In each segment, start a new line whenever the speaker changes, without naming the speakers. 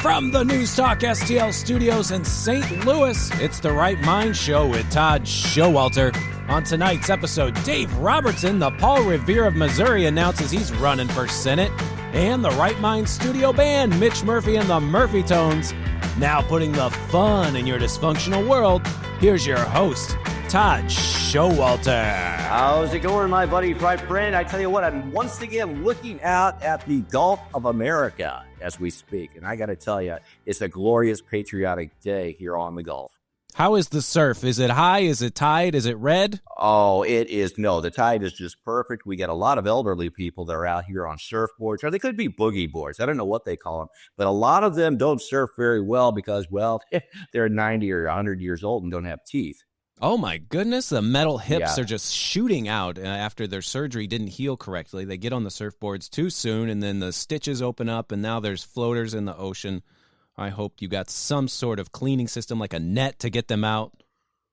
From the News Talk STL studios in St. Louis, it's the Right Mind Show with Todd Showalter. On tonight's episode, Dave Robertson, the Paul Revere of Missouri, announces he's running for Senate. And the Right Mind studio band, Mitch Murphy and the Murphy Tones, now putting the fun in your dysfunctional world. Here's your host, Todd Showalter.
How's it going, my buddy, my friend? I tell you what, I'm once again looking out at the Gulf of America as we speak. And I got to tell you, it's a glorious patriotic day here on the Gulf.
How is the surf? Is it high? Is it tide? Is it red?
Oh, it is. No, the tide is just perfect. We got a lot of elderly people that are out here on surfboards, or they could be boogie boards. I don't know what they call them, but a lot of them don't surf very well because, well, they're 90 or 100 years old and don't have teeth.
Oh, my goodness. The metal hips are just shooting out after their surgery didn't heal correctly. They get on the surfboards too soon, and then the stitches open up, and now there's floaters in the ocean. I hope you got some sort of cleaning system, like a net, to get them out.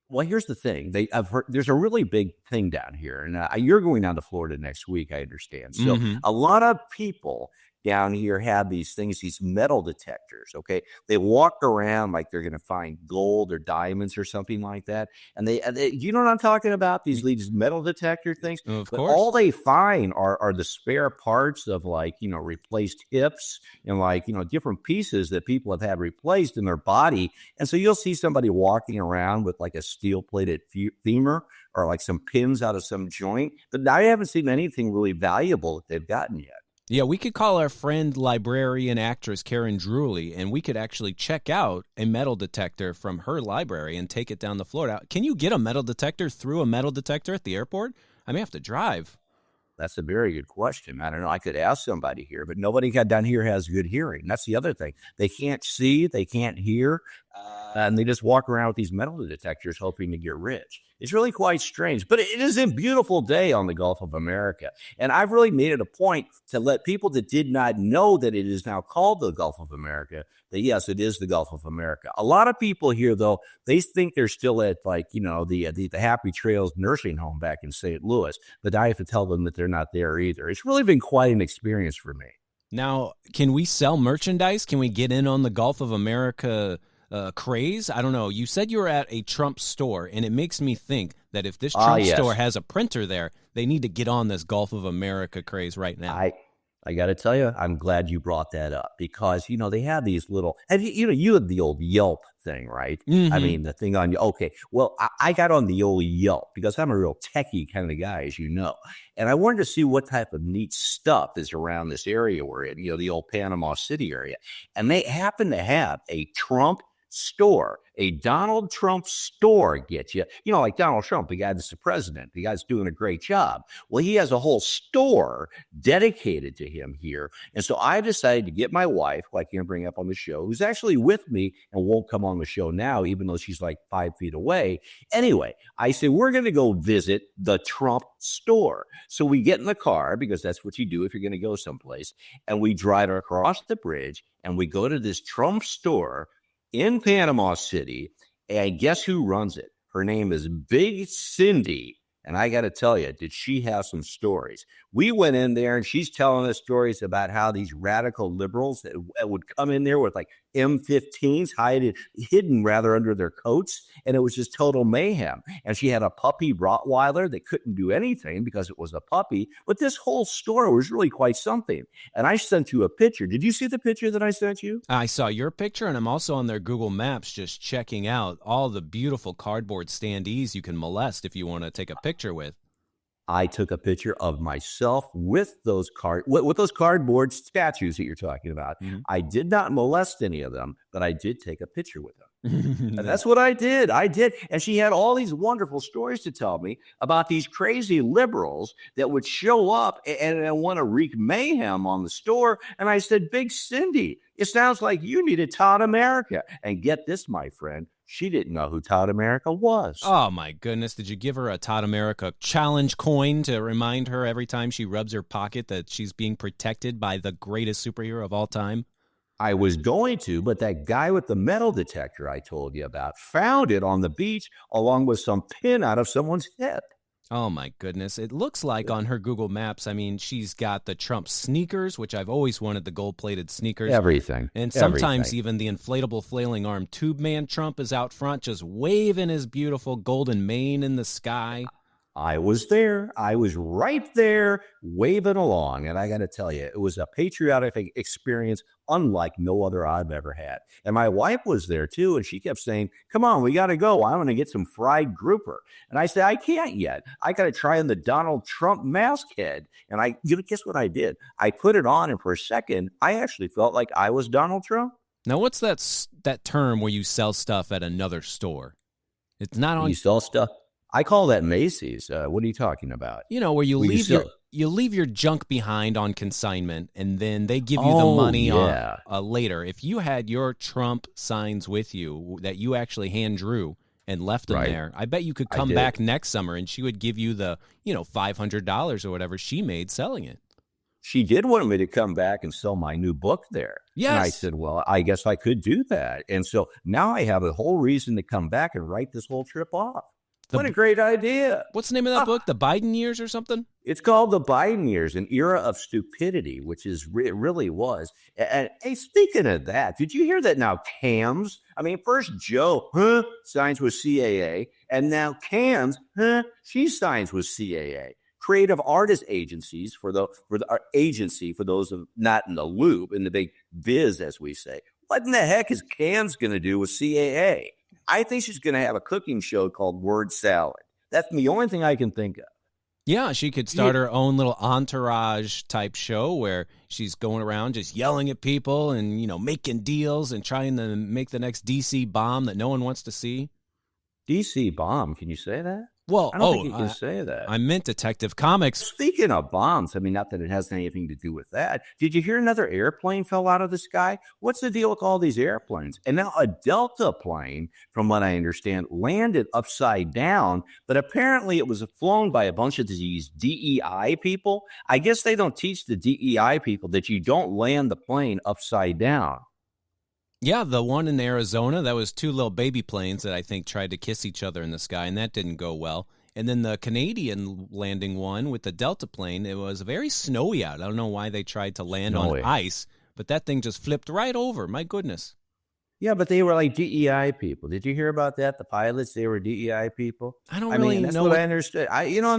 Well, here's the thing. I've heard there's a really big thing down here, and you're going down to Florida next week, I understand. So a lot of people down here have these things, these metal detectors, okay? They walk around like they're going to find gold or diamonds or something like that. And they you know what I'm talking about? These metal detector things?
Of
but
course.
all they find are the spare parts of, like, you know, replaced hips and, like, you know, different pieces that people have had replaced in their body. And so you'll see somebody walking around with like a steel-plated femur or like some pins out of some joint. But I haven't seen anything really valuable that they've gotten yet.
Yeah, we could call our friend, librarian, actress Karen Drewley, and we could actually check out a metal detector from her library and take it down to Florida. Can you get a metal detector through a metal detector at the airport? I may have to drive.
That's a very good question. I don't know. I could ask somebody here, but nobody down here has good hearing. That's the other thing. They can't see, they can't hear, and they just walk around with these metal detectors hoping to get rich. It's really quite strange, but it is a beautiful day on the Gulf of America. And I've really made it a point to let people that did not know that it is now called the Gulf of America, that yes, it is the Gulf of America. A lot of people here, though, they think they're still at, like, you know, the Happy Trails nursing home back in St. Louis, but I have to tell them that they're not there either. It's really been quite an experience for me.
Now, can we sell merchandise? Can we get in on the Gulf of America craze? I don't know. You said you were at a Trump store, and it makes me think that if this Trump store has a printer there, they need to get on this Gulf of America craze right now.
I got to tell you, I'm glad you brought that up because, you know, they have these little, and you had the old Yelp thing, right? I mean, the thing on you. Okay. Well, I got on the old Yelp because I'm a real techie kind of guy, as you know. And I wanted to see what type of neat stuff is around this area we're in, you know, the old Panama City area. And they happen to have a Trump store, a Donald Trump store, get you. You know, like Donald Trump, the guy that's the president, the guy's doing a great job. Well, he has a whole store dedicated to him here. And so I decided to get my wife, who I can't bring up on the show, who's actually with me and won't come on the show now, even though she's like 5 feet away. Anyway, I said, we're going to go visit the Trump store. So we get in the car, because that's what you do if you're going to go someplace, and we drive across the bridge, and we go to this Trump store in Panama City, and guess who runs it? Her name is Big Cindy, and I got to tell you, did she have some stories? We went in there, and she's telling us stories about how these radical liberals that would come in there with like M15s hidden rather under their coats, and it was just total mayhem. And she had a puppy Rottweiler that couldn't do anything because it was a puppy, but this whole store was really quite something. And I sent you a picture. Did you see the picture that I sent you?
I saw your picture, and I'm also on their Google Maps just checking out all the beautiful cardboard standees you can molest if you want to take a picture with.
I took a picture of myself with those cardboard statues that you're talking about. I did not molest any of them, but I did take a picture with them. And that's what I did. And she had all these wonderful stories to tell me about these crazy liberals that would show up and want to wreak mayhem on the store. And I said, Big Cindy, it sounds like you need a Todd America. And get this, my friend, she didn't know who Todd America was.
Oh, my goodness. Did you give her a Todd America challenge coin to remind her every time she rubs her pocket that she's being protected by the greatest superhero of all time?
I was going to, but that guy with the metal detector I told you about found it on the beach along with some pin out of someone's head.
Oh, my goodness. It looks like on her Google Maps, I mean, she's got the Trump sneakers, which I've always wanted the gold-plated sneakers.
Everything.
And sometimes even the inflatable flailing arm tube man Trump is out front just waving his beautiful golden mane in the sky.
I was there. I was right there waving along. And I got to tell you, it was a patriotic experience unlike no other I've ever had. And my wife was there too. And she kept saying, come on, we got to go. I want to get some fried grouper. And I said, I can't yet. I got to try on the Donald Trump mask head. And guess what I did? I put it on. And for a second, I actually felt like I was Donald Trump.
Now, what's that term where you sell stuff at another store? It's not on.
You sell stuff? I call that Macy's. What are you talking about?
You know, where you leave your junk behind on consignment, and then they give you the money later. If you had your Trump signs with you that you actually hand drew and left them there, I bet you could come back next summer and she would give you the $500 or whatever she made selling it.
She did want me to come back and sell my new book there.
Yes.
And I said, well, I guess I could do that. And so now I have a whole reason to come back and write this whole trip off. What a great idea.
What's the name of that book? The Biden Years or something?
It's called The Biden Years, an Era of Stupidity, which it really was. And hey, speaking of that, did you hear that now CAMS? I mean, first Joe, signs with CAA, and now CAMS, she signs with CAA. Creative Artist Agencies for the agency for those of not in the loop, in the big biz, as we say. What in the heck is CAMS going to do with CAA? I think she's going to have a cooking show called Word Salad. That's the only thing I can think of.
Yeah, she could start her own little entourage type show where she's going around just yelling at people and, making deals and trying to make the next DC bomb that no one wants to see.
DC bomb? Can you say that?
Well,
I don't think you can say that.
I meant Detective Comics.
Speaking of bombs, I mean, not that it has anything to do with that. Did you hear another airplane fell out of the sky? What's the deal with all these airplanes? And now a Delta plane, from what I understand, landed upside down, but apparently it was flown by a bunch of these DEI people. I guess they don't teach the DEI people that you don't land the plane upside down.
Yeah, the one in Arizona, that was two little baby planes that I think tried to kiss each other in the sky, and that didn't go well. And then the Canadian landing one with the Delta plane, it was very snowy out. I don't know why they tried to land on ice, but that thing just flipped right over. My goodness.
Yeah, but they were like DEI people. Did you hear about that? The pilots, they were DEI people.
I mean,
that's what I understood.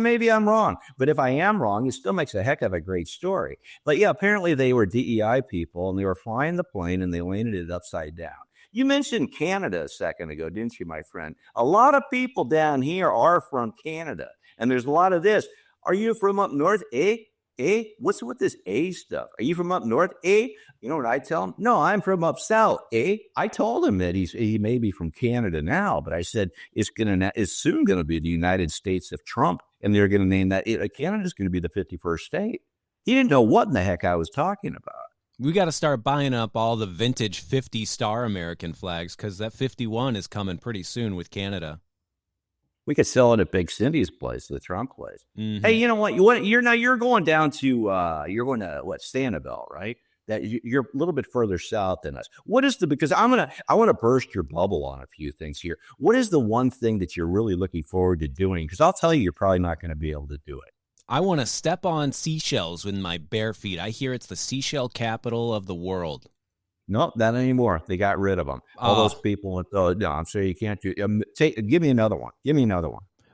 Maybe I'm wrong, but if I am wrong, it still makes a heck of a great story. But yeah, apparently they were DEI people, and they were flying the plane, and they landed it upside down. You mentioned Canada a second ago, didn't you, my friend? A lot of people down here are from Canada, and there's a lot of this. Are you from up north, what's with this A stuff? Are you from up north? You know what I tell him? No, I'm from up south. I told him that he may be from Canada now, but I said it's soon going to be the United States of Trump, and they're going to name that Canada's going to be the 51st state. He didn't know what in the heck I was talking about.
We got to start buying up all the vintage 50-star American flags because that 51 is coming pretty soon with Canada.
We could sell it at Big Cindy's place, the Trump place.
Mm-hmm.
Hey, you know what? You're going down to Sanibel, right? That you're a little bit further south than us. Because I want to burst your bubble on a few things here. What is the one thing that you're really looking forward to doing? Because I'll tell you, you're probably not going to be able to do it.
I want to step on seashells with my bare feet. I hear it's the seashell capital of the world.
Nope, not anymore. They got rid of them. All those people. No, I'm sorry, you can't do it. Give me another one.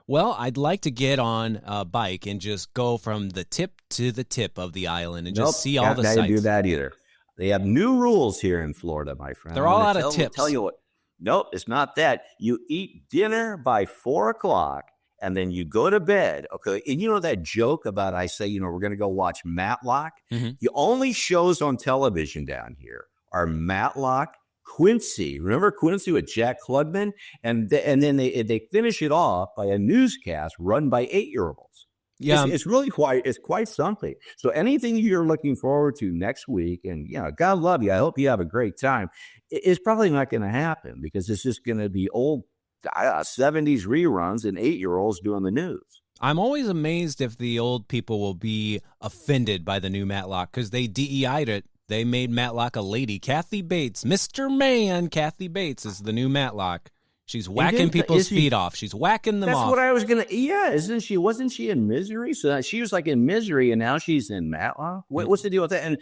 Well, I'd like to get on a bike and just go from the tip to the tip of the island and just see all the sights.
They do that either. They have new rules here in Florida, my friend.
They're all out of tips.
Tell you what. Nope, it's not that. You eat dinner by 4 o'clock. And then you go to bed, okay? And you know that joke about I say, we're going to go watch Matlock?
Mm-hmm.
The only shows on television down here are Matlock, Quincy. Remember Quincy with Jack Klugman? And then they finish it off by a newscast run by 8-year-olds.
Yeah,
it's really quite something. So anything you're looking forward to next week, and God love you, I hope you have a great time. It's probably not going to happen because it's just going to be old 70s reruns and 8-year-olds doing the news.
I'm always amazed if the old people will be offended by the new Matlock because they DEI'd it. They made Matlock a lady. Kathy Bates, Mr. Man, Kathy Bates is the new Matlock. She's whacking people's feet off. She's whacking them off.
That's what I was going to, yeah, wasn't she in Misery? So she was like in Misery and now she's in Matlock. What's the deal with that? And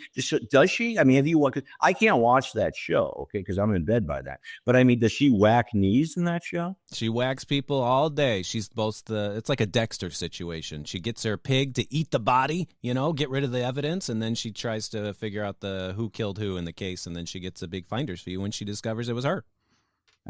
does she, I mean, have you watched, I can't watch that show, okay, because I'm in bed by that. But I mean, does she whack knees in that show?
She whacks people all day. She's it's like a Dexter situation. She gets her pig to eat the body, get rid of the evidence, and then she tries to figure out who killed who in the case, and then she gets a big finder's fee when she discovers it was her.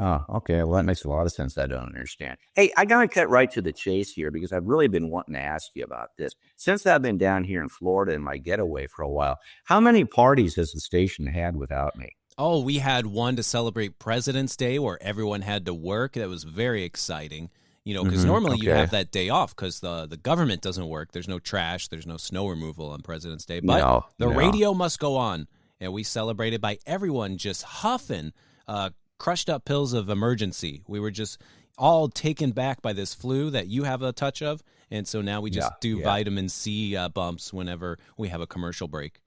Oh, okay. Well, that makes a lot of sense. I don't understand. Hey, I got to cut right to the chase here because I've really been wanting to ask you about this. Since I've been down here in Florida in my getaway for a while, how many parties has the station had without me?
Oh, we had one to celebrate President's Day where everyone had to work. That was very exciting, because normally you have that day off because the government doesn't work. There's no trash. There's no snow removal on President's Day. But the radio must go on, and we celebrated by everyone just huffing crushed up pills of emergency. We were just all taken back by this flu that you have a touch of, and so now we just do vitamin C bumps whenever we have a commercial break.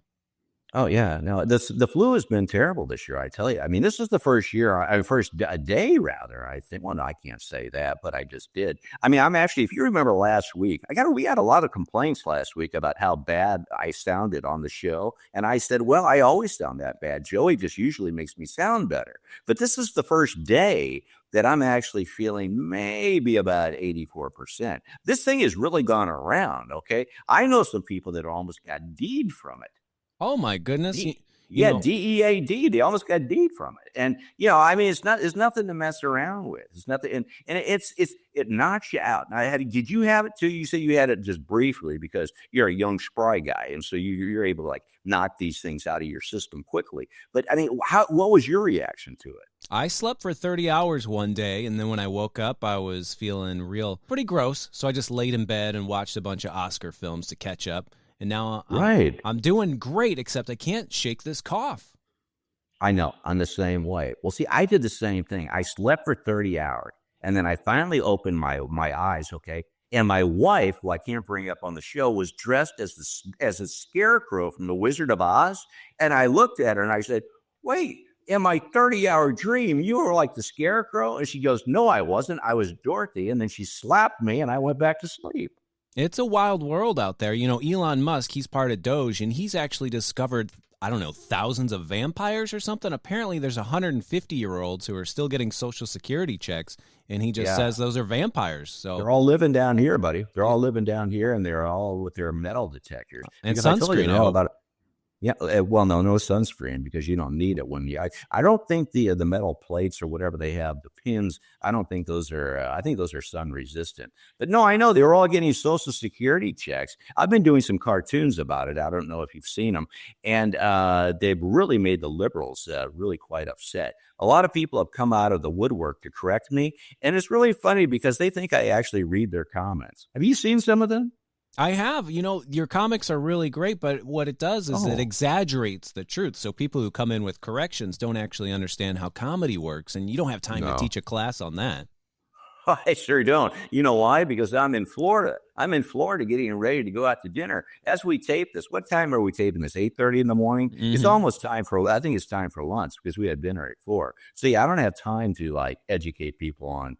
Oh, yeah. No, the flu has been terrible this year, I tell you. I mean, this is the first day, rather, I think. Well, no, I can't say that, but I just did. I mean, I'm actually, if you remember last week, we had a lot of complaints last week about how bad I sounded on the show. And I said, well, I always sound that bad. Joey just usually makes me sound better. But this is the first day that I'm actually feeling maybe about 84%. This thing has really gone around, okay? I know some people that almost got D'd from it.
Oh my goodness!
DEAD. They almost got D'd from it, and I mean, it's nothing to mess around with. It's nothing, and it knocks you out. Now, did you have it too? You said you had it just briefly because you're a young spry guy, and so you're able to like knock these things out of your system quickly. But I mean, what was your reaction to it?
I slept for 30 hours one day, and then when I woke up, I was feeling pretty gross. So I just laid in bed and watched a bunch of Oscar films to catch up. And now I'm doing great, except I can't shake this cough.
I know. I'm the same way. Well, see, I did the same thing. I slept for 30 hours, and then I finally opened my eyes, okay? And my wife, who I can't bring up on the show, was dressed as a scarecrow from The Wizard of Oz. And I looked at her, and I said, wait, in my 30-hour dream, you were like the scarecrow? And she goes, no, I wasn't. I was Dorothy. And then she slapped me, and I went back to sleep.
It's a wild world out there. Elon Musk, he's part of Doge, and he's actually discovered, I don't know, thousands of vampires or something. Apparently, there's 150-year-olds who are still getting Social Security checks, and he just says those are vampires. So
they're all living down here, buddy. They're all living down here, and they're all with their metal detectors.
And sunscreen.
I told you about it. Yeah, well, no sunscreen because you don't need it when you. I don't think the metal plates or whatever they have, the pins. I don't think those are. I think those are sun resistant. But no, I know they're all getting Social Security checks. I've been doing some cartoons about it. I don't know if you've seen them, and they've really made the liberals really quite upset. A lot of people have come out of the woodwork to correct me, and it's really funny because they think I actually read their comments. Have you seen some of them?
I have. Your comics are really great, but what it does is it exaggerates the truth. So people who come in with corrections don't actually understand how comedy works, and you don't have time to teach a class on that.
I sure don't. You know why? Because I'm in Florida. I'm in Florida getting ready to go out to dinner. As we tape this, what time are we taping this? 8:30 in the morning? Mm-hmm. It's almost time I think it's time for lunch because we had dinner at 4. So yeah, I don't have time to educate people on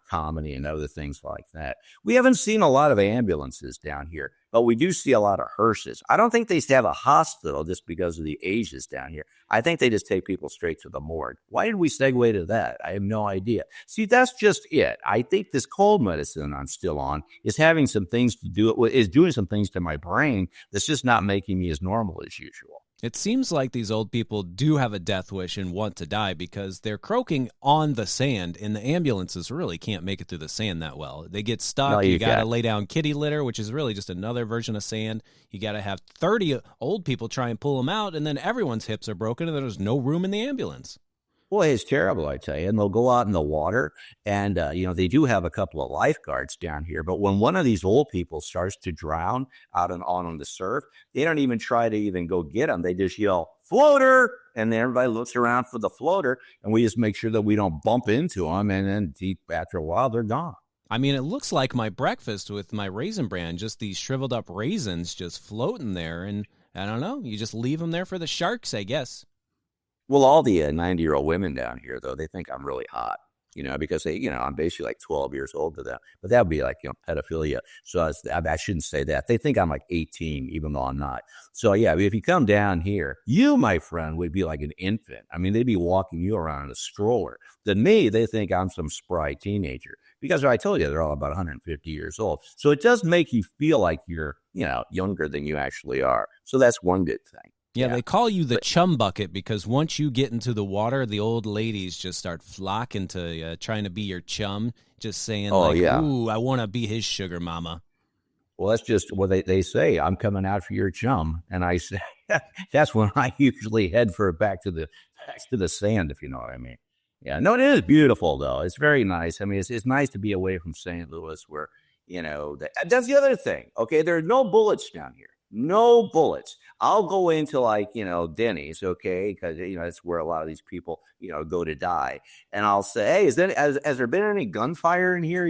comedy and other things like that. We haven't seen a lot of ambulances down here, but we do see a lot of hearses. I don't think they have a hospital just because of the ages down here. I think they just take people straight to the morgue. Why did we segue to that? I have no idea. See, that's just it. I think this cold medicine I'm still on is having some things to do, is doing some things to my brain that's just not making me as normal as usual.
It seems like these old people do have a death wish and want to die because they're croaking on the sand, and the ambulances really can't make it through the sand that well. They get stuck. No, you got to lay down kitty litter, which is really just another version of sand. You got to have 30 old people try and pull them out, and then everyone's hips are broken, and there's no room in the ambulance.
Boy, it's terrible, I tell you. And they'll go out in the water, and, they do have a couple of lifeguards down here. But when one of these old people starts to drown out on the surf, they don't even try to even go get them. They just yell, floater! And then everybody looks around for the floater, and we just make sure that we don't bump into them. And then after a while, they're gone.
I mean, it looks like my breakfast with my Raisin Bran, just these shriveled up raisins just floating there. And I don't know, you just leave them there for the sharks, I guess.
Well, all the 90-year-old women down here, though, they think I'm really hot. because I'm basically like 12 years old to them. But that would be like, pedophilia. So I shouldn't say that. They think I'm like 18, even though I'm not. So yeah, if you come down here, you, my friend, would be like an infant. I mean, they'd be walking you around in a stroller. Than me, they think I'm some spry teenager. Because I told you, they're all about 150 years old. So it does make you feel like you're, younger than you actually are. So that's one good thing.
Yeah, they call you the chum bucket because once you get into the water, the old ladies just start flocking to trying to be your chum, just saying ooh, I want to be his sugar mama.
Well, that's just what they say. I'm coming out for your chum. And I say, that's when I usually head for back to the sand, if you know what I mean. Yeah, no, it is beautiful, though. It's very nice. I mean, it's nice to be away from St. Louis where, that's the other thing. Okay, there are no bullets down here. No bullets. I'll go into Denny's, okay, because that's where a lot of these people go to die, and I'll say, hey, has there been any gunfire in here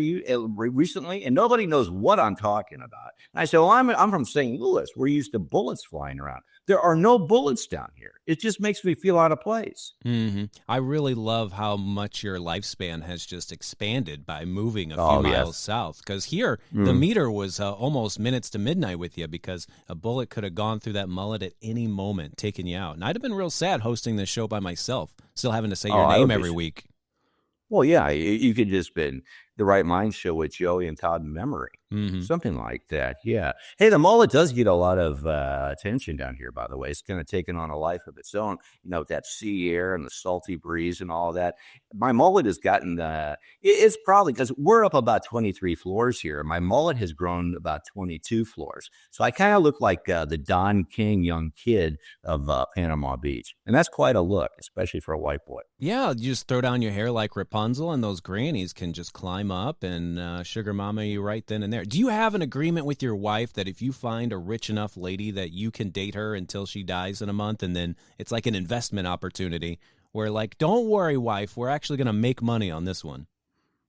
recently? And nobody knows what I'm talking about. And I say, well, I'm from St. Louis. We're used to bullets flying around. There are no bullets down here. It just makes me feel out of place.
Mm-hmm. I really love how much your lifespan has just expanded by moving a few miles south. Because here, the meter was almost minutes to midnight with you because a bullet could have gone through that mullet at any moment, taking you out. And I'd have been real sad hosting this show by myself, still having to say your name every week.
Well, yeah, you could just been the Right Mind Show with Joey and Todd in memory. Something like that, yeah. Hey, the mullet does get a lot of attention down here, by the way. It's kind of taken on a life of its own, with that sea air and the salty breeze and all that. My mullet has gotten, it's probably, because we're up about 23 floors here. My mullet has grown about 22 floors. So I kind of look like the Don King young kid of Panama Beach. And that's quite a look, especially for a white boy.
Yeah, you just throw down your hair like Rapunzel and those grannies can just climb up and sugar mama you right then and there. Do you have an agreement with your wife that if you find a rich enough lady that you can date her until she dies in a month, and then it's like an investment opportunity where like, don't worry, wife, we're actually going to make money on this one?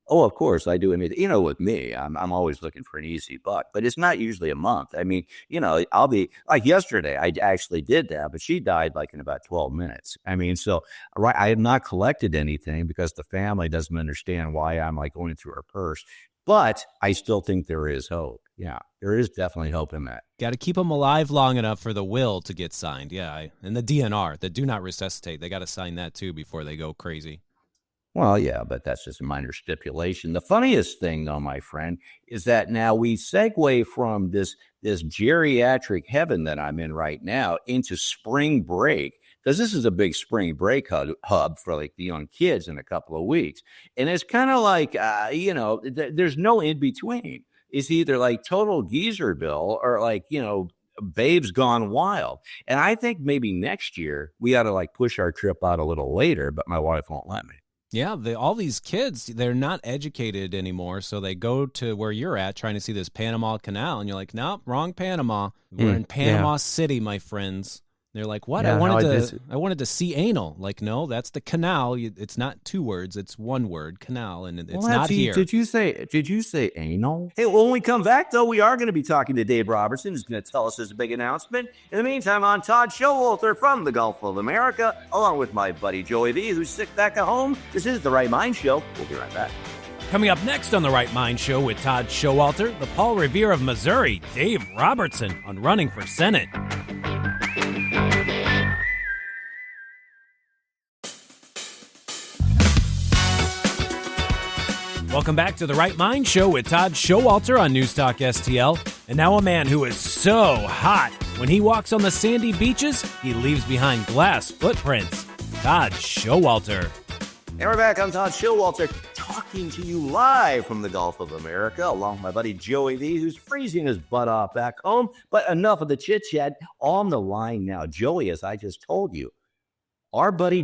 Oh, of course I do. I mean, with me, I'm always looking for an easy buck, but it's not usually a month. I mean, I'll be like yesterday, I actually did that, but she died like in about 12 minutes. I mean, so I have not collected anything because the family doesn't understand why I'm like going through her purse. But I still think there is hope. Yeah, there is definitely hope in that.
Got to keep them alive long enough for the will to get signed. Yeah, and the DNR, the do not resuscitate, they got to sign that too before they go crazy.
Well, yeah, but that's just a minor stipulation. The funniest thing, though, my friend, is that now we segue from this geriatric heaven that I'm in right now into spring break, because this is a big spring break hub for like the young kids in a couple of weeks. And it's kind of like, there's no in between. It's either like total Geezerville or like, Babes Gone Wild. And I think maybe next year we ought to like push our trip out a little later, but my wife won't let me.
Yeah, all these kids, they're not educated anymore, so they go to where you're at trying to see this Panama Canal, and you're like, nope, wrong Panama. We're in Panama City, my friends. They're like, what?
Yeah,
I wanted to see anal. Like, no, that's the canal. It's not two words. It's one word, canal, and it's not here.
Did you say anal? Hey, well, when we come back, though, we are going to be talking to Dave Robertson, who's going to tell us his big announcement. In the meantime, on Todd Showalter from the Gulf of America, along with my buddy Joey V, who's sick back at home. This is The Right Mind Show. We'll be right back.
Coming up next on The Right Mind Show with Todd Showalter, the Paul Revere of Missouri, Dave Robertson on running for Senate. Welcome back to The Right Mind Show with Todd Showalter on Newstalk STL. And now a man who is so hot. When he walks on the sandy beaches, he leaves behind glass footprints. Todd Showalter.
And we're back. I'm Todd Showalter, talking to you live from the Gulf of America, along with my buddy Joey V, who's freezing his butt off back home. But enough of the chit-chat. On the line now, Joey, as I just told you, our buddy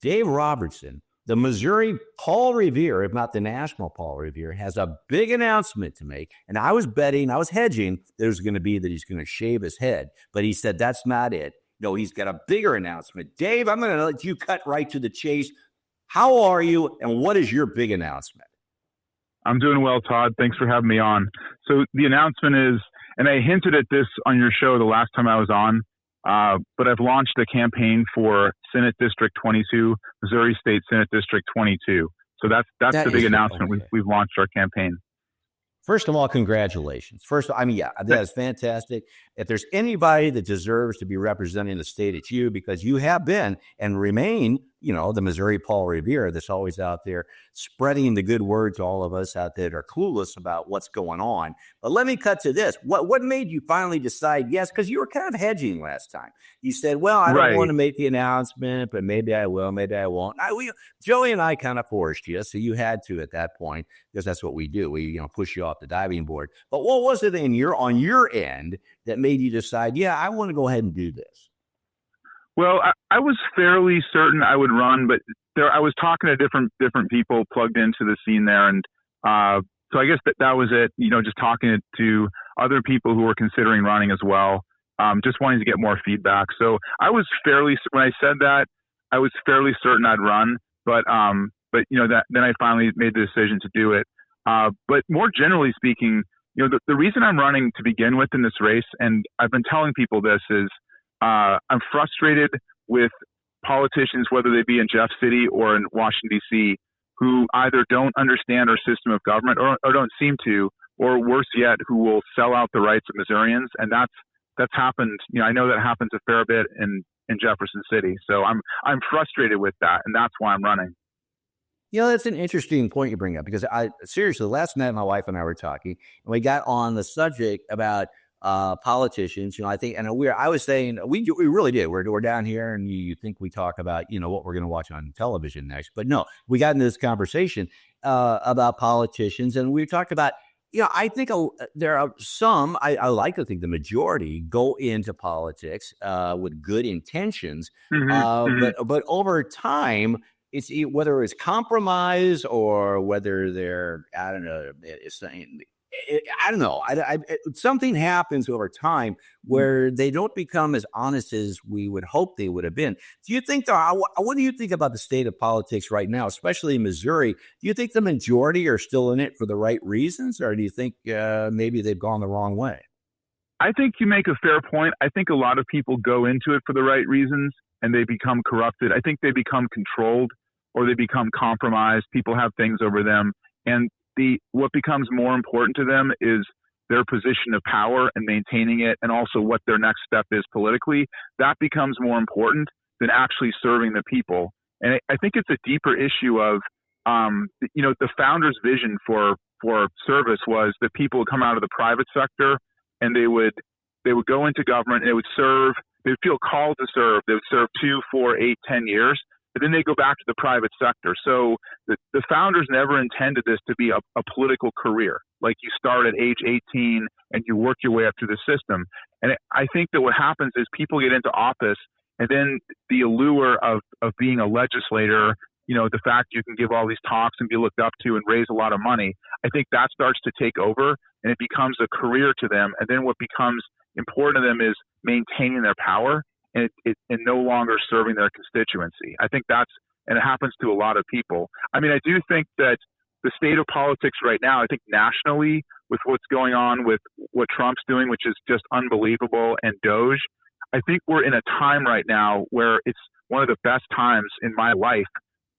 Dave Robertson, the Missouri Paul Revere, if not the national Paul Revere, has a big announcement to make. And I was hedging there's going to be that he's going to shave his head. But he said that's not it. No, he's got a bigger announcement. Dave, I'm going to let you cut right to the chase. How are you, and what is your big announcement?
I'm doing well, Todd. Thanks for having me on. So the announcement is, and I hinted at this on your show the last time I was on, but I've launched a campaign for Senate District 22, Missouri State Senate District 22. So that's
That
the big
is
announcement.
okay.
We've launched our campaign.
First of all, congratulations. That is fantastic. If there's anybody that deserves to be representing the state, it's you, because you have been and remain, the Missouri Paul Revere that's always out there spreading the good word to all of us out there that are clueless about what's going on. But let me cut to this. What made you finally decide yes? Because you were kind of hedging last time. You said, well, I don't want to make the announcement, but maybe I will, maybe I won't. Joey and I kind of forced you, so you had to at that point, because that's what we do. We push you off the diving board. But what was it on your end that made you decide, yeah, I want to go ahead and do this?
Well, I was fairly certain I would run, but I was talking to different people plugged into the scene there, and so I guess that was it. Just talking to other people who were considering running as well, just wanting to get more feedback. So when I said that, I was fairly certain I'd run, but then I finally made the decision to do it. But more generally speaking, the reason I'm running to begin with in this race, and I've been telling people this, is I'm frustrated with politicians, whether they be in Jeff City or in Washington, D.C., who either don't understand our system of government or don't seem to, or worse yet, who will sell out the rights of Missourians. And that's happened. I know that happens a fair bit in Jefferson City. So I'm frustrated with that, and that's why I'm running.
That's an interesting point you bring up, because seriously, last night my wife and I were talking, and we got on the subject about politicians. I think, and I was saying we really did. We're down here, and you think we talk about what we're going to watch on television next, but no, we got into this conversation about politicians, and we talked about. I think there are some. I like to think the majority go into politics with good intentions, but over time. It's whether it's compromise or whether they're, I don't know. I don't know. Something happens over time where they don't become as honest as we would hope they would have been. Do you think, what do you think about the state of politics right now, especially in Missouri? Do you think the majority are still in it for the right reasons, or do you think maybe they've gone the wrong way?
I think you make a fair point. I think a lot of people go into it for the right reasons and they become corrupted. I think they become controlled, or they become compromised. People have things over them. And what becomes more important to them is their position of power and maintaining it, and also what their next step is politically. That becomes more important than actually serving the people. And I think it's a deeper issue of, the founders' vision for service was that people would come out of the private sector and they would go into government and they would serve. They would feel called to serve. They would serve 2, 4, 8, 10 years. But then they go back to the private sector. So the founders never intended this to be a political career. Like, you start at age 18 and you work your way up through the system. And I think that what happens is people get into office, and then the allure of being a legislator, the fact you can give all these talks and be looked up to and raise a lot of money, I think that starts to take over, and it becomes a career to them. And then what becomes important to them is maintaining their power and no longer serving their constituency. I think and it happens to a lot of people. I mean, I do think that the state of politics right now, I think nationally, with what's going on with what Trump's doing, which is just unbelievable, and Doge, I think we're in a time right now where it's one of the best times in my life,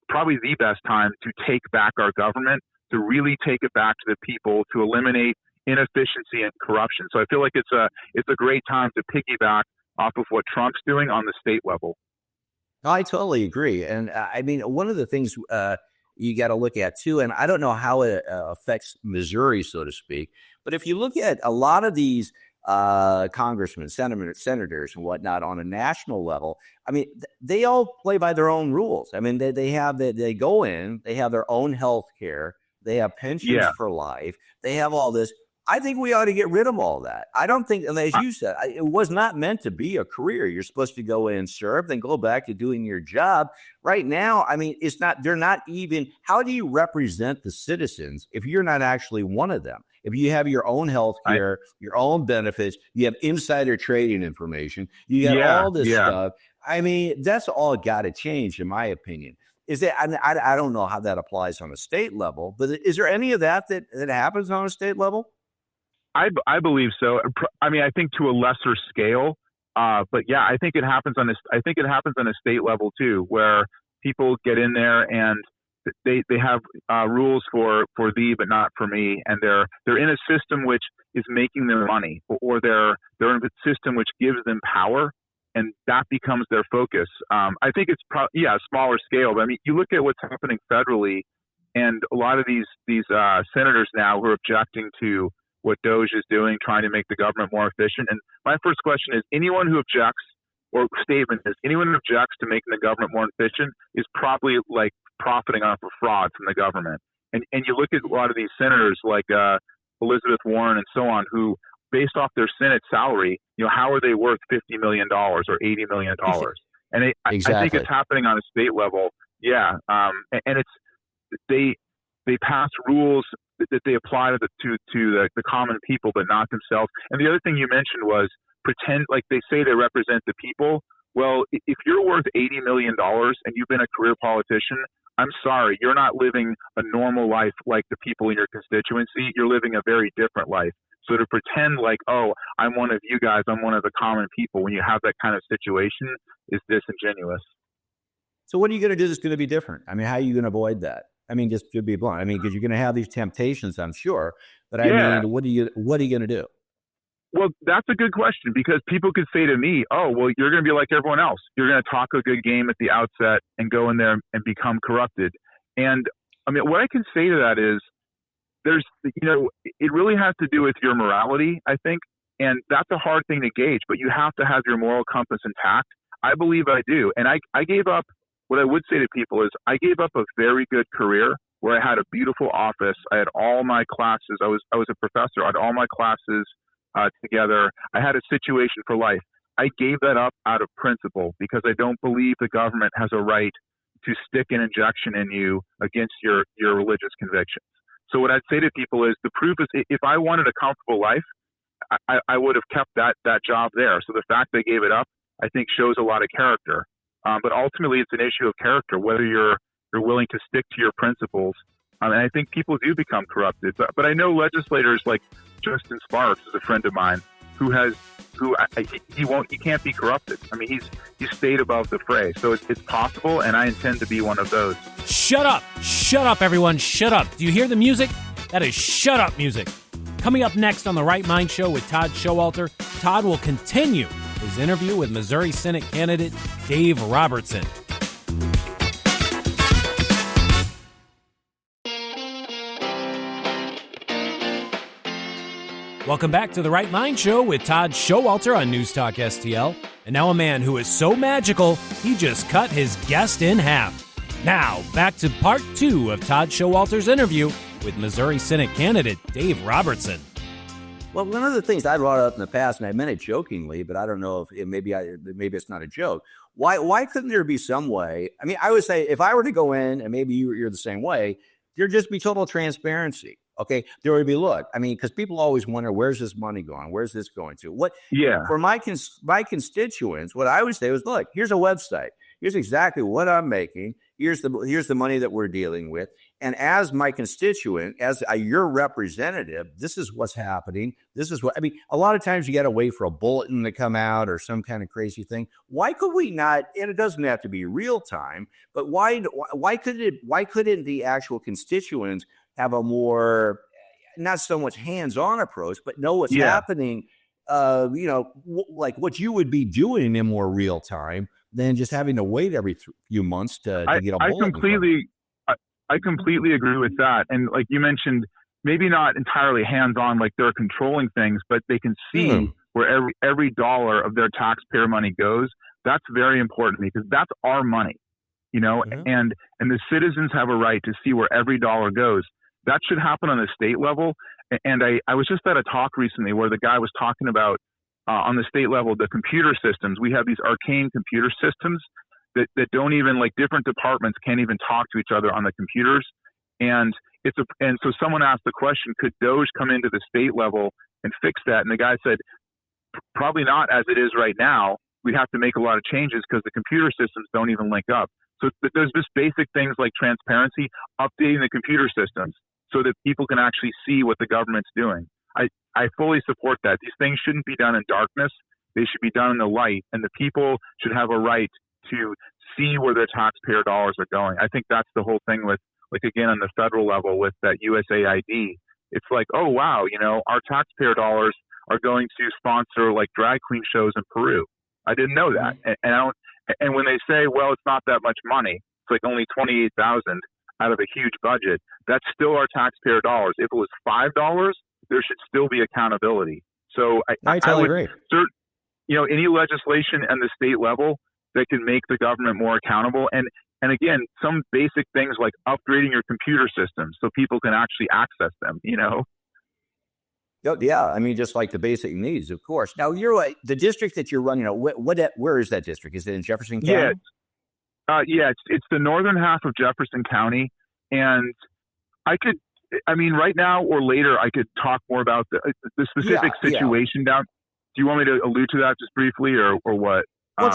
probably the best time, to take back our government, to really take it back to the people, to eliminate inefficiency and corruption. So I feel like it's a great time to piggyback off of what Trump's doing on the state level.
I totally agree. And I mean, one of the things you got to look at too, and I don't know how it affects Missouri, so to speak, but if you look at a lot of these congressmen, senators and whatnot on a national level, I mean, they all play by their own rules. I mean, they go in, they have their own health care, they have pensions for life, they have all this. I think we ought to get rid of all that. I don't think, and as you said, it was not meant to be a career. You're supposed to go in and serve, then go back to doing your job. Right now, I mean, they're not even, how do you represent the citizens if you're not actually one of them? If you have your own health care, your own benefits, you have insider trading information, you got all this stuff. I mean, that's all got to change, in my opinion. I don't know how that applies on a state level, but is there any of that happens on a state level?
I believe so. I mean, I think to a lesser scale, but yeah, I think it happens on a state level too, where people get in there and they have rules for thee but not for me, and they're in a system which is making them money, or they're in a system which gives them power, and that becomes their focus. I think it's a smaller scale, but I mean, you look at what's happening federally, and a lot of these senators now who are objecting to what DOJ is doing, trying to make the government more efficient. And my first question is, anyone who objects, or statement is, anyone who objects to making the government more efficient is probably like profiting off of fraud from the government. And you look at a lot of these senators like Elizabeth Warren and so on, who, based off their Senate salary, how are they worth $50 million or $80 million? And I think it's happening on a state level. Yeah. And it's, they pass rules that they apply to the common people, but not themselves. And the other thing you mentioned was pretend like they say they represent the people. Well, if you're worth $80 million and you've been a career politician, I'm sorry, you're not living a normal life like the people in your constituency. You're living a very different life. So to pretend like, oh, I'm one of you guys, I'm one of the common people, when you have that kind of situation, is disingenuous.
So what are you going to do that's going to be different? I mean, how are you going to avoid that? I mean, just to be blunt. I mean, because you're going to have these temptations, I'm sure. But I mean, what are you going to do?
Well, that's a good question, because people could say to me, oh, well, you're going to be like everyone else. You're going to talk a good game at the outset and go in there and become corrupted. And I mean, what I can say to that is it really has to do with your morality, I think. And that's a hard thing to gauge, but you have to have your moral compass intact. I believe I do. And I gave up. What I would say to people is I gave up a very good career where I had a beautiful office. I had all my classes. I was a professor. I had all my classes together. I had a situation for life. I gave that up out of principle because I don't believe the government has a right to stick an injection in you against your religious convictions. So what I'd say to people is the proof is, if I wanted a comfortable life, I would have kept that job there. So the fact they gave it up, I think, shows a lot of character. But ultimately, it's an issue of character, whether you're willing to stick to your principles. And I think people do become corrupted. But I know legislators like Justin Sparks is a friend of mine he can't be corrupted. I mean, he's stayed above the fray. So it's possible, and I intend to be one of those.
Shut up, everyone, shut up. Do you hear the music? That is shut up music. Coming up next on The Right Mind Show with Todd Showalter, Todd will continue his interview with Missouri Senate candidate Dave Robertson. Welcome back to The Right Mind Show with Todd Showalter on News Talk STL. And now a man who is so magical, he just cut his guest in half. Now, back to part 2 of Todd Showalter's interview with Missouri Senate candidate Dave Robertson.
Well, one of the things I brought up in the past, and I meant it jokingly, but I don't know if maybe it's not a joke. Why couldn't there be some way? I mean, I would say if I were to go in, and maybe you're the same way, there'd just be total transparency. Okay, there would be, look, I mean, because people always wonder, where's this money going? Where's this going to? For my constituents, what I would say was, look, here's a website. Here's exactly what I'm making. Here's the money that we're dealing with. And as my constituent, as your representative, this is what's happening. This is what, I mean, a lot of times you got to wait for a bulletin to come out or some kind of crazy thing. Why could we not, and it doesn't have to be real time, but why couldn't the actual constituents have a more, not so much hands-on approach, but know what's happening, like what you would be doing in more real time than just having to wait every few months to get a bulletin.
I completely agree with that. And like you mentioned, maybe not entirely hands-on, like they're controlling things, but they can see where every dollar of their taxpayer money goes. That's very important to me because that's our money, and the citizens have a right to see where every dollar goes. That should happen on the state level. And I was just at a talk recently where the guy was talking about on the state level, the computer systems. We have these arcane computer systems that don't even, like, different departments can't even talk to each other on the computers. And so someone asked the question, could DOJ come into the state level and fix that? And the guy said, probably not as it is right now. We'd have to make a lot of changes because the computer systems don't even link up. So there's just basic things like transparency, updating the computer systems so that people can actually see what the government's doing. I fully support that. These things shouldn't be done in darkness. They should be done in the light, and the people should have a right to see where their taxpayer dollars are going. I think that's the whole thing with like again on the federal level with that USAID, it's like, oh wow, our taxpayer dollars are going to sponsor like drag queen shows in Peru. I didn't know that. And when they say, well, it's not that much money, it's like only 28,000 out of a huge budget. That's still our taxpayer dollars. If it was $5, there should still be accountability. So
I totally agree.
Any legislation at the state level that can make the government more accountable, and again, some basic things like upgrading your computer systems so people can actually access them.
Yeah, I mean, just like the basic needs, of course. Now, the district that you're running. Where is that district? Is it in Jefferson County?
Yeah, it's the northern half of Jefferson County, and right now or later, I could talk more about the specific situation down. Do you want me to allude to that just briefly, or what?
Well,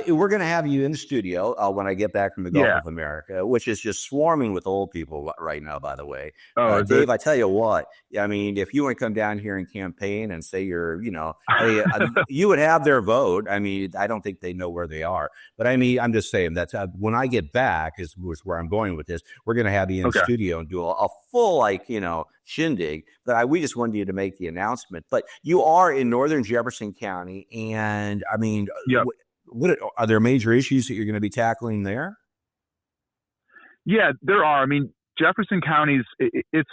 we're going to have you in the studio when I get back from the Gulf of America, which is just swarming with old people right now, by the way. Dave, I tell you what, I mean, if you want to come down here and campaign and say hey, you would have their vote. I mean, I don't think they know where they are. But I mean, I'm just saying that when I get back is where I'm going with this. We're going to have you in the studio and do a full, shindig. But we just wanted you to make the announcement. But you are in northern Jefferson County, and I mean, what are there major issues that you're going to be tackling there?
Yeah, there are. I mean, Jefferson County's it's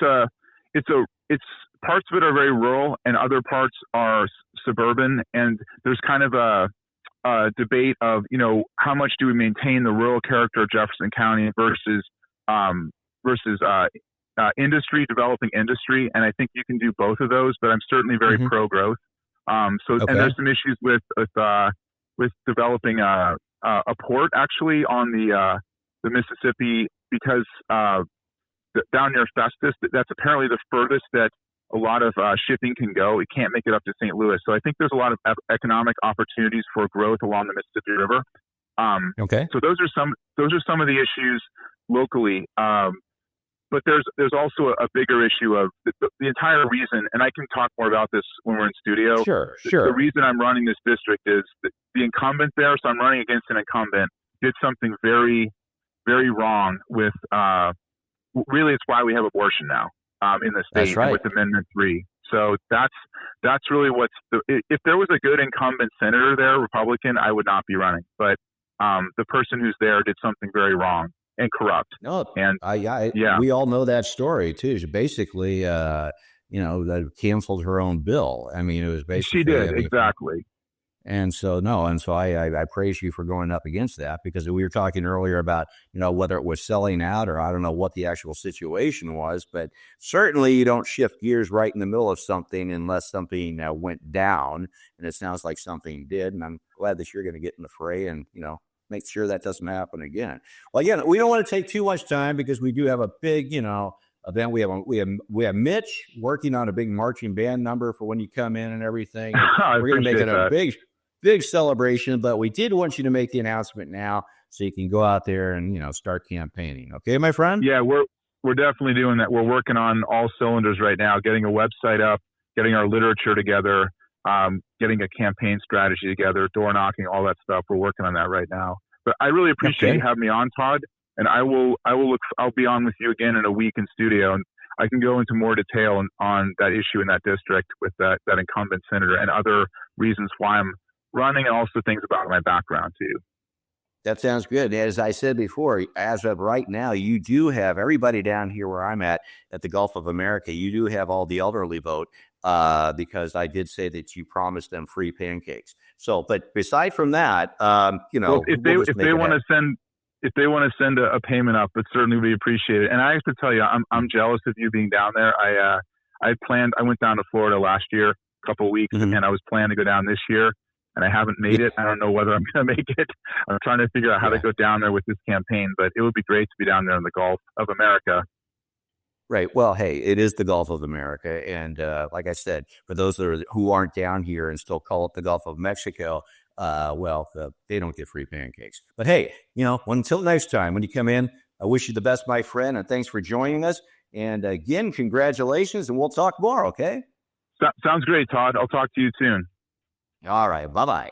parts of it are very rural, and other parts are suburban. And there's kind of a debate of how much do we maintain the rural character of Jefferson County versus developing industry. And I think you can do both of those, but I'm certainly very pro growth. And there's some issues with developing a port actually on the Mississippi, because down near Festus, that's apparently the furthest that a lot of shipping can go. It can't make it up to St. Louis. So I think there's a lot of economic opportunities for growth along the Mississippi River. So those are some of the issues locally. But there's also a bigger issue of the entire reason, and I can talk more about this when we're in studio.
Sure.
The reason I'm running this district is the incumbent there, so I'm running against an incumbent, did something very, very wrong with, really it's why we have abortion now in the state with Amendment 3. So that's really if there was a good incumbent senator there, Republican, I would not be running. But the person who's there did something very wrong and corrupt.
No, and we all know that story too. She basically, canceled her own bill. I mean, it was basically
she did exactly.
And so I praise you for going up against that, because we were talking earlier about whether it was selling out or I don't know what the actual situation was, but certainly you don't shift gears right in the middle of something unless something went down, and it sounds like something did. And I'm glad that you're going to get in the fray and make sure that doesn't happen again. Well, again, we don't want to take too much time because we do have a big, event. We have Mitch working on a big marching band number for when you come in and everything. And we're going to make it a big celebration, but we did want you to make the announcement now so you can go out there and, start campaigning. Okay, my friend?
Yeah, we're definitely doing that. We're working on all cylinders right now, getting a website up, getting our literature together, getting a campaign strategy together, door knocking, all that stuff. We're working on that right now. But I really appreciate you having me on, Todd. And I'll be on with you again in a week in studio, and I can go into more detail on that issue in that district with that incumbent senator and other reasons why I'm running, and also things about my background too.
That sounds good. As I said before, as of right now, you do have everybody down here where I'm at the Gulf of America. You do have all the elderly vote because I did say that you promised them free pancakes. So, but beside from that,
if they want to send a payment up, it certainly would be appreciated. And I have to tell you, I'm jealous of you being down there. I went down to Florida last year, a couple of weeks, and I was planning to go down this year, and I haven't made it. I don't know whether I'm going to make it. I'm trying to figure out how to go down there with this campaign, but it would be great to be down there in the Gulf of America.
Right. Well, hey, it is the Gulf of America. And like I said, for those who aren't down here and still call it the Gulf of Mexico, they don't get free pancakes. But hey, until next time, when you come in, I wish you the best, my friend, and thanks for joining us. And again, congratulations, and we'll talk more, okay?
Sounds great, Todd. I'll talk to you soon.
All right. Bye-bye.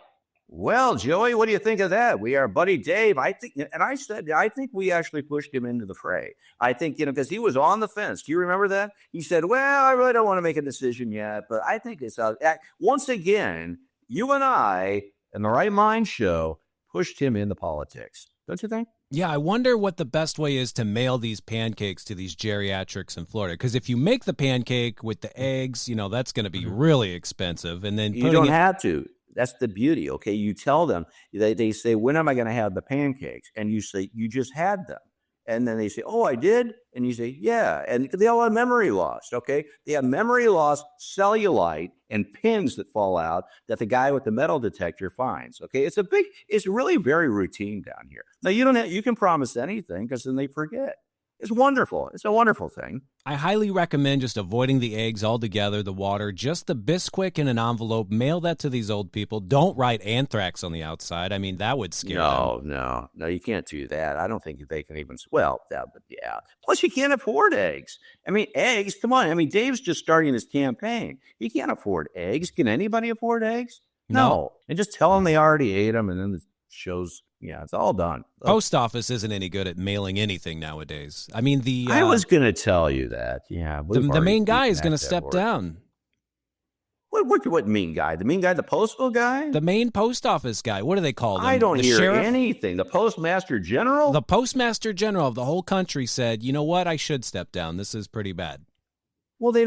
Well, Joey, what do you think of that? We are buddy Dave. I think, and I think we actually pushed him into the fray. I think, because he was on the fence. Do you remember that? He said, well, I really don't want to make a decision yet, but I think it's out. Once again, you and I and the Right Mind show pushed him into politics. Don't you think?
Yeah, I wonder what the best way is to mail these pancakes to these geriatrics in Florida. Because if you make the pancake with the eggs, that's going to be really expensive. And then
you don't have to. That's the beauty, okay? You tell them, they say, when am I going to have the pancakes? And you say, you just had them. And then they say, oh, I did? And you say, yeah. And they all have memory loss, okay? They have memory loss, cellulite, and pins that fall out that the guy with the metal detector finds, okay? It's really very routine down here. Now, you can promise anything because then they forget. It's wonderful. It's a wonderful thing.
I highly recommend just avoiding the eggs altogether, the water, just the Bisquick in an envelope. Mail that to these old people. Don't write anthrax on the outside. I mean, that would scare them.
No, you can't do that. I don't think they can even, yeah. Plus, you can't afford eggs. I mean, eggs, come on. I mean, Dave's just starting his campaign. He can't afford eggs. Can anybody afford eggs? No. And just tell them they already ate them, and then the show's, it's all done.
Post office isn't any good at mailing anything nowadays. I mean,
I was going to tell you that. Yeah.
The main guy is going to step down.
What mean guy? The mean guy, the postal guy?
The main post office guy. What do they call him?
I don't hear anything. The postmaster general?
The postmaster general of the whole country said, you know what? I should step down. This is pretty bad.
Well, you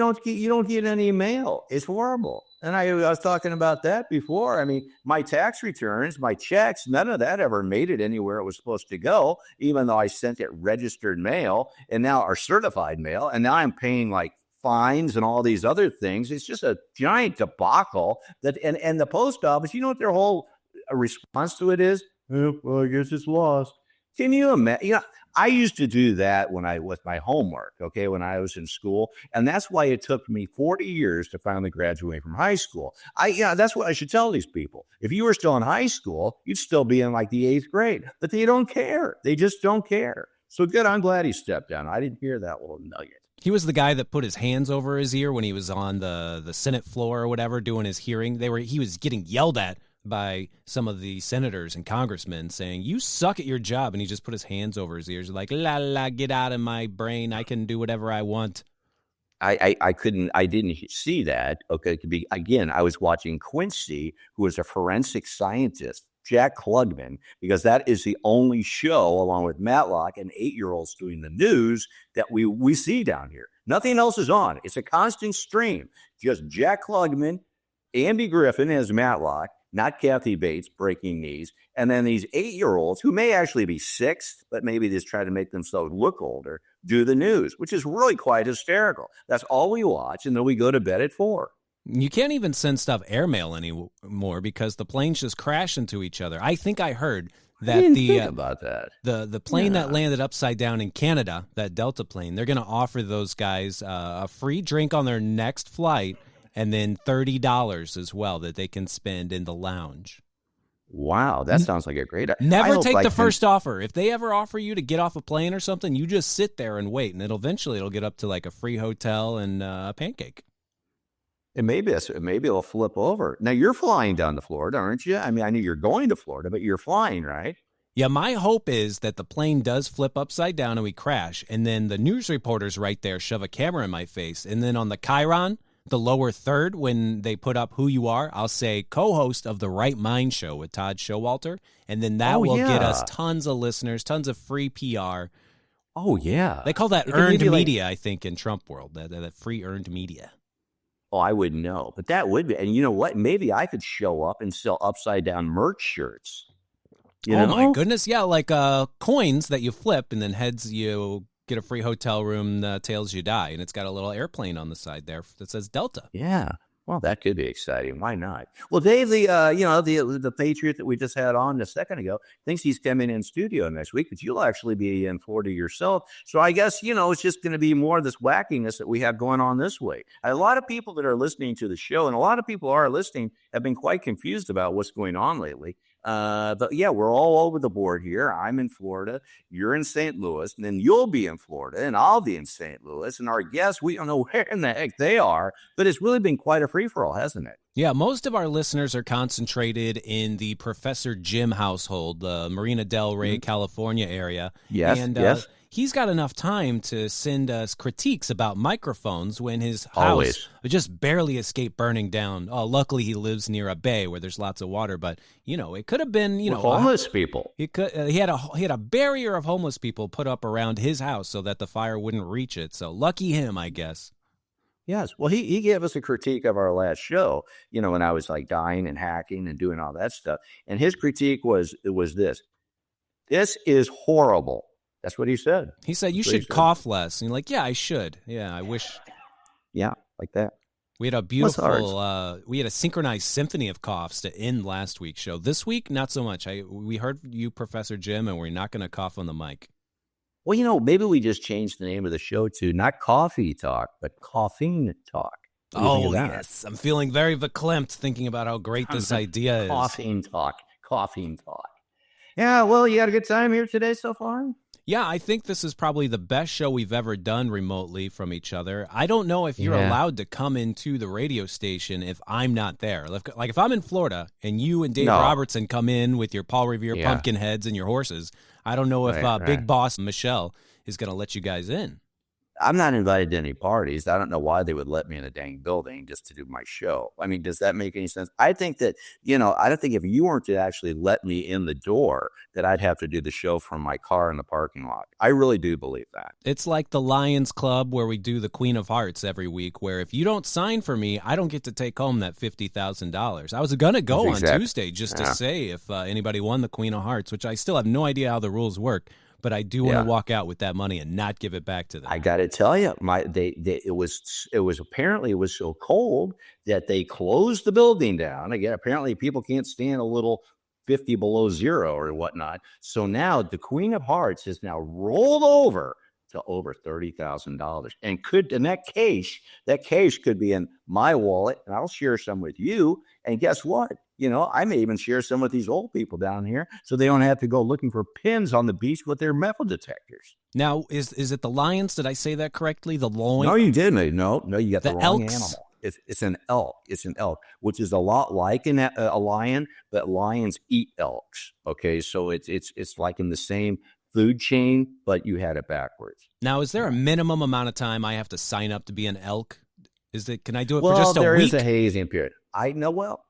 don't get any mail. It's horrible. And I was talking about that before. I mean, my tax returns, my checks, none of that ever made it anywhere it was supposed to go, even though I sent it registered mail and now or certified mail. And now I'm paying like fines and all these other things. It's just a giant debacle and the post office, you know what their whole response to it is? Well, I guess it's lost. Can you imagine? I used to do that with my homework, okay, when I was in school. And that's why it took me 40 years to finally graduate from high school. That's what I should tell these people. If you were still in high school, you'd still be in like the 8th grade. But they don't care. They just don't care. So good. I'm glad he stepped down. I didn't hear that little nugget.
He was the guy that put his hands over his ear when he was on the Senate floor or whatever doing his hearing. He was getting yelled at by some of the senators and congressmen saying, you suck at your job. And he just put his hands over his ears like, la, get out of my brain. I can do whatever I want.
I didn't see that. Okay. I was watching Quincy, who is a forensic scientist, Jack Klugman, because that is the only show, along with Matlock and 8-year-olds doing the news, that we see down here. Nothing else is on. It's a constant stream. Just Jack Klugman, Andy Griffin as Matlock, not Kathy Bates breaking knees, and then these 8-year-olds who may actually be 6, but maybe just try to make themselves look older, do the news, which is really quite hysterical. That's all we watch, and then we go to bed at 4.
You can't even send stuff airmail anymore because the planes just crash into each other. I think I heard that the plane that landed upside down in Canada, that Delta plane, they're going to offer those guys a free drink on their next flight, and then $30 as well that they can spend in the lounge.
Wow, that sounds like a great idea.
Never take the first offer. If they ever offer you to get off a plane or something, you just sit there and wait, and it'll get up to like a free hotel and a pancake.
And maybe it'll flip over. Now, you're flying down to Florida, aren't you? I mean, I know you're going to Florida, but you're flying, right?
Yeah, my hope is that the plane does flip upside down and we crash, and then the news reporters right there shove a camera in my face, and then on the Chiron, the lower third, when they put up who you are, I'll say co-host of the Right Mind Show with Todd Showalter, and then that will get us tons of listeners, tons of free PR.
Oh, yeah.
They call that earned media, I think, in Trump world, that free earned media.
Oh, I wouldn't know, but that would be. And you know what? Maybe I could show up and sell upside-down merch shirts.
Oh, my goodness. Yeah, like coins that you flip, and then heads you get a free hotel room, tails you die. And it's got a little airplane on the side there that says Delta.
Yeah. Well, that could be exciting. Why not? Well, Dave, the Patriot that we just had on a second ago thinks he's coming in studio next week, but you'll actually be in Florida yourself. So I guess, it's just going to be more of this wackiness that we have going on this week. A lot of people that are listening to the show, and a lot of people are listening, have been quite confused about what's going on lately. But yeah, we're all over the board here. I'm in Florida, you're in St. Louis, and then you'll be in Florida, and I'll be in St. Louis. And our guests, we don't know where in the heck they are, but it's really been quite a free-for-all, hasn't it?
Yeah, most of our listeners are concentrated in the Professor Jim household, the Marina Del Rey, California area.
Yes,
And
yes.
he's got enough time to send us critiques about microphones when his house
Always.
just barely escaped burning down. Luckily, he lives near a bay where there's lots of water, but, it could have been,
With homeless people.
He had a barrier of homeless people put up around his house so that the fire wouldn't reach it. So lucky him, I guess.
Yes. Well, he gave us a critique of our last show, when I was like dying and hacking and doing all that stuff. And his critique was this. This is horrible. That's what he said.
He said, you should cough less. And you're like, yeah, I should. Yeah, I wish.
Yeah, like that.
We had a beautiful, we had a synchronized symphony of coughs to end last week's show. This week, not so much. We heard you, Professor Jim, and we're not going to cough on the mic.
Well, maybe we just changed the name of the show to not Coffee Talk, but Coughing Talk.
Oh, yes. I'm feeling very verklempt thinking about how great this idea is.
Coughing Talk. Yeah, well, you had a good time here today so far?
Yeah, I think this is probably the best show we've ever done remotely from each other. I don't know if you're allowed to come into the radio station if I'm not there. Like if I'm in Florida and you and Dave Robertson come in with your Paul Revere pumpkin heads and your horses, I don't know if Big Boss Michelle is going to let you guys in.
I'm not invited to any parties. I don't know why they would let me in a dang building just to do my show. I mean, does that make any sense? I think that, I don't think if you weren't to actually let me in the door that I'd have to do the show from my car in the parking lot. I really do believe that.
It's like the Lions Club where we do the Queen of Hearts every week, where if you don't sign for me, I don't get to take home that $50,000. I was going to go on Tuesday just to say if anybody won the Queen of Hearts, which I still have no idea how the rules work. But I do want to walk out with that money and not give it back to them.
I got to tell you, it was apparently it was so cold that they closed the building down. Again, apparently people can't stand a little 50 below zero or whatnot. So now the Queen of Hearts has now rolled over to over $30,000, and that cash could be in my wallet, and I'll share some with you. And guess what? I may even share some with these old people down here so they don't have to go looking for pins on the beach with their metal detectors.
Now, is it the lions? Did I say that correctly? The loin?
No, you didn't. No, you got the wrong
elks?
Animal. It's an elk. It's an elk, which is a lot like a lion, but lions eat elks. Okay, so it's like in the same food chain, but you had it backwards.
Now, is there a minimum amount of time I have to sign up to be an elk? Can I do it for just a week?
Well, there is a hazing period. I know. Well,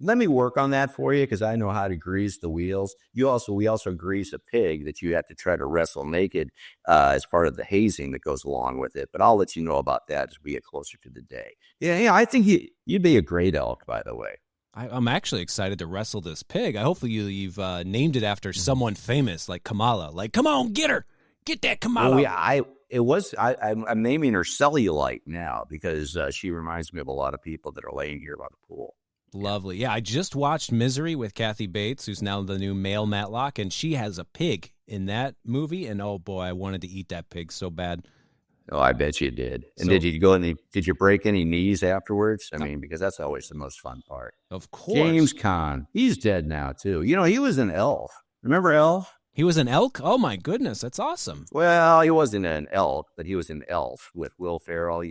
let me work on that for you because I know how to grease the wheels. We also grease a pig that you have to try to wrestle naked as part of the hazing that goes along with it. But I'll let you know about that as we get closer to the day. Yeah. I think you'd be a great elk, by the way.
I'm actually excited to wrestle this pig. Hopefully you've named it after someone famous like Kamala. Like, come on, get her. Get that Kamala.
I'm naming her Cellulite now because she reminds me of a lot of people that are laying here by the pool.
Lovely. Yeah, I just watched Misery with Kathy Bates, who's now the new male Matlock, and she has a pig in that movie. And oh boy, I wanted to eat that pig so bad.
Oh, I bet you did. And did you break any knees afterwards? I mean, because that's always the most fun part.
Of course.
James Caan, he's dead now too. He was an elf. Remember Elf?
He was an elk? Oh my goodness, that's awesome.
Well, he wasn't an elk, but he was an elf with Will Ferrell,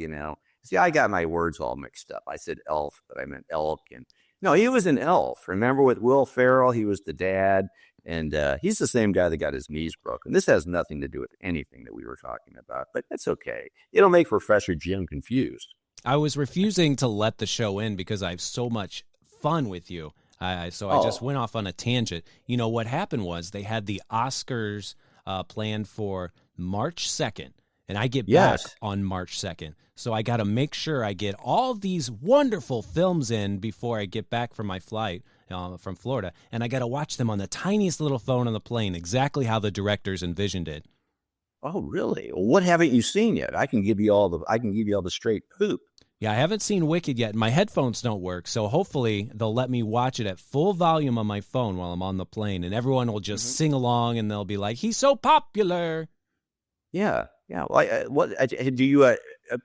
See, I got my words all mixed up. I said elf, but I meant elk. And no, he was an elf. Remember with Will Ferrell, he was the dad. And he's the same guy that got his knees broken. This has nothing to do with anything that we were talking about, but that's okay. It'll make Professor Jim confused.
I was refusing to let the show in because I have so much fun with you. I just went off on a tangent. What happened was they had the Oscars planned for March 2nd. And I get back on March 2nd. So I got to make sure I get all these wonderful films in before I get back from my flight from Florida. And I got to watch them on the tiniest little phone on the plane, exactly how the directors envisioned it.
Oh, really? Well, what haven't you seen yet? I can give you all the straight poop.
Yeah, I haven't seen Wicked yet. My headphones don't work, so hopefully they'll let me watch it at full volume on my phone while I'm on the plane, and everyone will just sing along, and they'll be like, he's so popular.
Yeah. Well,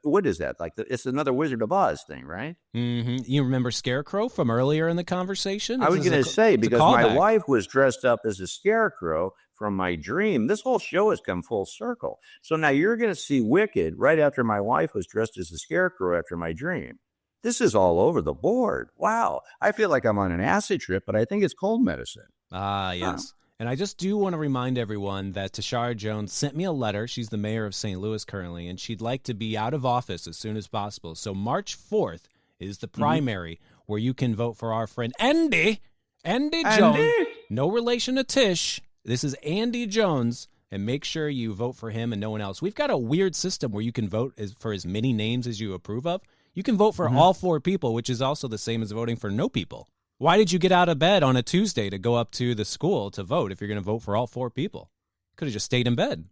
what is that? Like, it's another Wizard of Oz thing, right?
Mm-hmm. You remember Scarecrow from earlier in the conversation?
I was going to say, because my wife was dressed up as a scarecrow from my dream. This whole show has come full circle. So now you're going to see Wicked right after my wife was dressed as a scarecrow after my dream. This is all over the board. Wow. I feel like I'm on an acid trip, but I think it's cold medicine.
Ah, yes. And I just do want to remind everyone that Tashara Jones sent me a letter. She's the mayor of St. Louis currently, and she'd like to be out of office as soon as possible. So March 4th is the primary where you can vote for our friend Andy Jones. No relation to Tish. This is Andy Jones, and make sure you vote for him and no one else. We've got a weird system where you can vote for as many names as you approve of. You can vote for all 4 people, which is also the same as voting for no people. Why did you get out of bed on a Tuesday to go up to the school to vote if you're going to vote for all 4 people? Could have just stayed in bed.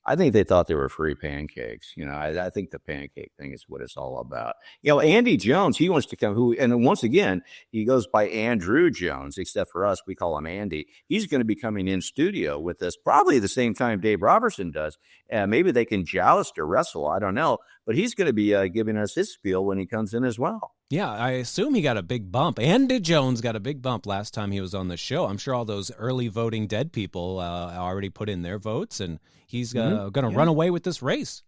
I think they thought they were free pancakes. I think the pancake thing is what it's all about. Andy Jones, he wants to come, and once again, he goes by Andrew Jones, except for us, we call him Andy. He's going to be coming in studio with us probably the same time Dave Robertson does. Maybe they can joust or wrestle. I don't know. But he's going to be giving us his spiel when he comes in as well.
Yeah, I assume he got a big bump. Andy Jones got a big bump last time he was on the show. I'm sure all those early voting dead people already put in their votes, and he's going to run away with this race.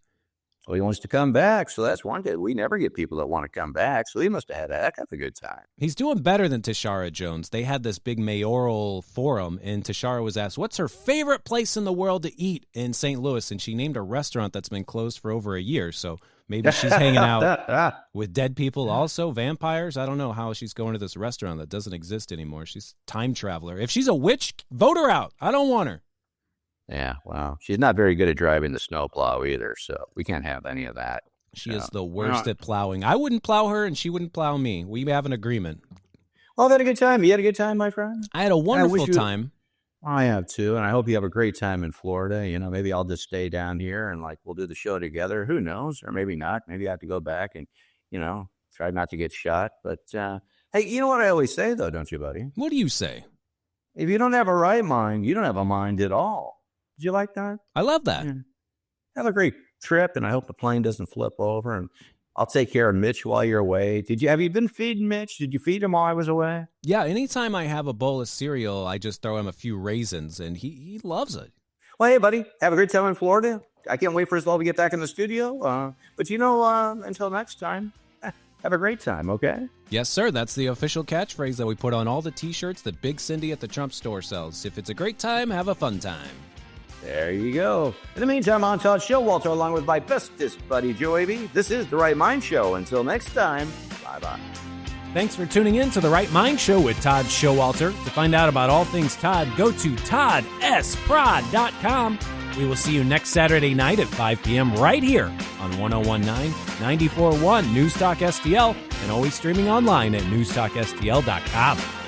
Well, he wants to come back, so that's one thing. We never get people that want to come back, so he must have had a heck of a good time.
He's doing better than Tashara Jones. They had this big mayoral forum, and Tashara was asked, what's her favorite place in the world to eat in St. Louis? And she named a restaurant that's been closed for over a year, so maybe she's hanging out with dead people also, vampires. I don't know how she's going to this restaurant that doesn't exist anymore. She's a time traveler. If she's a witch, vote her out. I don't want her.
Yeah, well, she's not very good at driving the snowplow either, so we can't have any of that.
She is the worst at plowing. I wouldn't plow her, and she wouldn't plow me. We have an agreement.
Well, I've had a good time. You had a good time, my friend?
I had a wonderful time.
I have too, and I hope you have a great time in Florida. Maybe I'll just stay down here and we'll do the show together. Who knows? Or maybe not. Maybe I have to go back and, try not to get shot. But, hey, you know what I always say, though, don't you, buddy?
What do you say?
If you don't have a right mind, you don't have a mind at all. Did you like that?
I love that.
Yeah. Have a great trip, and I hope the plane doesn't flip over, and I'll take care of Mitch while you're away. Have you been feeding Mitch? Did you feed him while I was away?
Yeah, anytime I have a bowl of cereal, I just throw him a few raisins, and he loves it.
Well, hey, buddy, have a great time in Florida. I can't wait for us all to get back in the studio. But until next time, have a great time, okay?
Yes, sir. That's the official catchphrase that we put on all the T-shirts that Big Cindy at the Trump store sells. If it's a great time, have a fun time.
There you go. In the meantime, I'm Todd Showalter, along with my bestest buddy, Joe A.B. This is The Right Mind Show. Until next time, bye-bye.
Thanks for tuning in to The Right Mind Show with Todd Showalter. To find out about all things Todd, go to toddsprod.com. We will see you next Saturday night at 5 p.m. right here on 101.9, 94.1 News Talk STL, and always streaming online at newstalkstl.com.